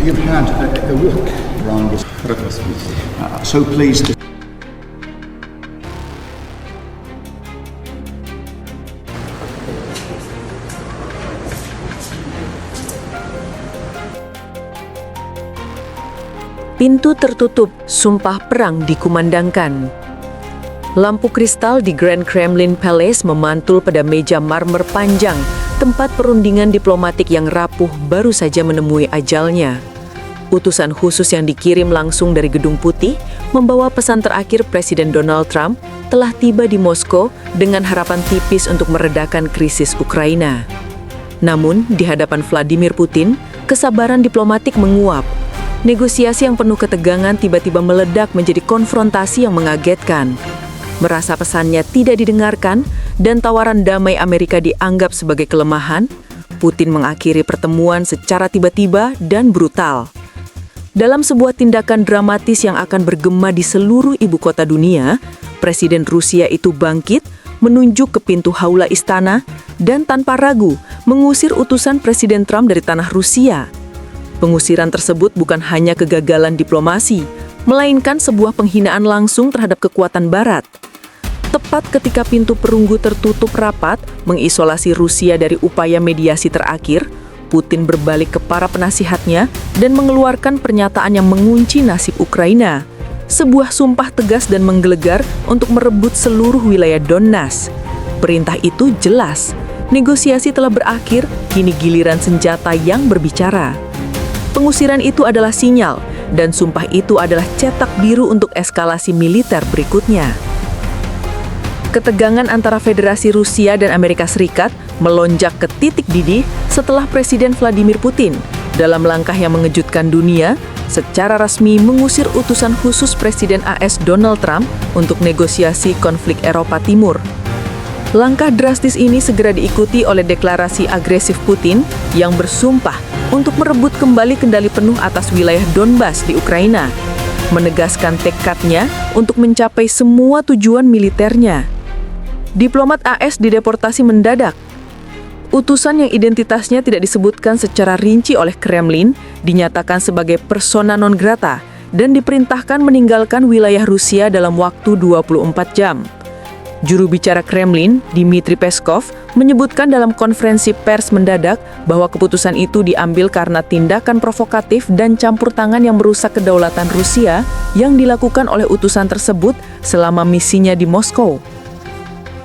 you've had a walk around this. So please. Pintu tertutup, sumpah perang dikumandangkan. Lampu kristal di Grand Kremlin Palace memantul pada meja marmer panjang, tempat perundingan diplomatik yang rapuh baru saja menemui ajalnya. Utusan khusus yang dikirim langsung dari Gedung Putih membawa pesan terakhir Presiden Donald Trump telah tiba di Moskow dengan harapan tipis untuk meredakan krisis Ukraina. Namun, di hadapan Vladimir Putin, kesabaran diplomatik menguap. Negosiasi yang penuh ketegangan tiba-tiba meledak menjadi konfrontasi yang mengagetkan. Merasa pesannya tidak didengarkan dan tawaran damai Amerika dianggap sebagai kelemahan, Putin mengakhiri pertemuan secara tiba-tiba dan brutal. Dalam sebuah tindakan dramatis yang akan bergema di seluruh ibu kota dunia, Presiden Rusia itu bangkit, menunjuk ke pintu haula istana, dan tanpa ragu mengusir utusan Presiden Trump dari tanah Rusia. Pengusiran tersebut bukan hanya kegagalan diplomasi, melainkan sebuah penghinaan langsung terhadap kekuatan Barat. Tepat ketika pintu perunggu tertutup rapat, mengisolasi Rusia dari upaya mediasi terakhir, Putin berbalik ke para penasihatnya dan mengeluarkan pernyataan yang mengunci nasib Ukraina. Sebuah sumpah tegas dan menggelegar untuk merebut seluruh wilayah Donbas. Perintah itu jelas, negosiasi telah berakhir, kini giliran senjata yang berbicara. Pengusiran itu adalah sinyal, dan sumpah itu adalah cetak biru untuk eskalasi militer berikutnya. Ketegangan antara Federasi Rusia dan Amerika Serikat melonjak ke titik didih setelah Presiden Vladimir Putin, dalam langkah yang mengejutkan dunia, secara resmi mengusir utusan khusus Presiden AS Donald Trump untuk negosiasi konflik Eropa Timur. Langkah drastis ini segera diikuti oleh deklarasi agresif Putin yang bersumpah untuk merebut kembali kendali penuh atas wilayah Donbas di Ukraina, menegaskan tekadnya untuk mencapai semua tujuan militernya. Diplomat AS dideportasi mendadak. Utusan yang identitasnya tidak disebutkan secara rinci oleh Kremlin dinyatakan sebagai persona non grata dan diperintahkan meninggalkan wilayah Rusia dalam waktu 24 jam. Juru bicara Kremlin, Dmitry Peskov, menyebutkan dalam konferensi pers mendadak bahwa keputusan itu diambil karena tindakan provokatif dan campur tangan yang merusak kedaulatan Rusia yang dilakukan oleh utusan tersebut selama misinya di Moskow.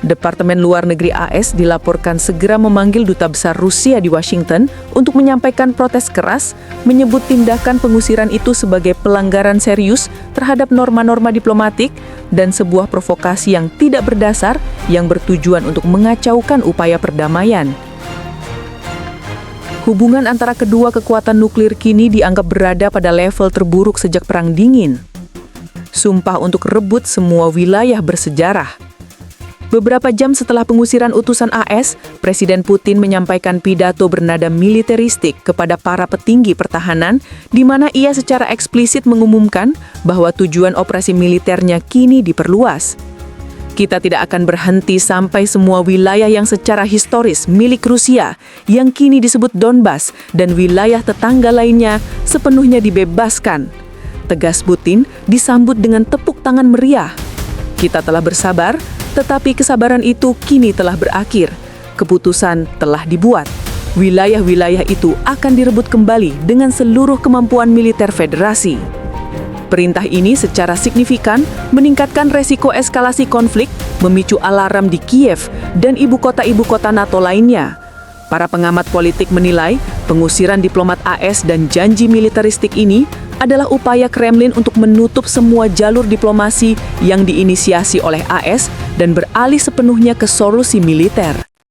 Departemen Luar Negeri AS dilaporkan segera memanggil Duta Besar Rusia di Washington untuk menyampaikan protes keras, menyebut tindakan pengusiran itu sebagai pelanggaran serius terhadap norma-norma diplomatik dan sebuah provokasi yang tidak berdasar yang bertujuan untuk mengacaukan upaya perdamaian. Hubungan antara kedua kekuatan nuklir kini dianggap berada pada level terburuk sejak Perang Dingin. Sumpah untuk rebut semua wilayah bersejarah. Beberapa jam setelah pengusiran utusan AS, Presiden Putin menyampaikan pidato bernada militeristik kepada para petinggi pertahanan, di mana ia secara eksplisit mengumumkan bahwa tujuan operasi militernya kini diperluas. Kita tidak akan berhenti sampai semua wilayah yang secara historis milik Rusia, yang kini disebut Donbas, dan wilayah tetangga lainnya sepenuhnya dibebaskan. Tegas Putin disambut dengan tepuk tangan meriah. Kita telah bersabar, tetapi kesabaran itu kini telah berakhir. Keputusan telah dibuat. Wilayah-wilayah itu akan direbut kembali dengan seluruh kemampuan militer federasi. Perintah ini secara signifikan meningkatkan resiko eskalasi konflik, memicu alarm di Kiev dan ibu kota NATO lainnya. Para pengamat politik menilai pengusiran diplomat AS dan janji militeristik ini adalah upaya Kremlin untuk menutup semua jalur diplomasi yang diinisiasi oleh AS dan beralih sepenuhnya ke solusi militer.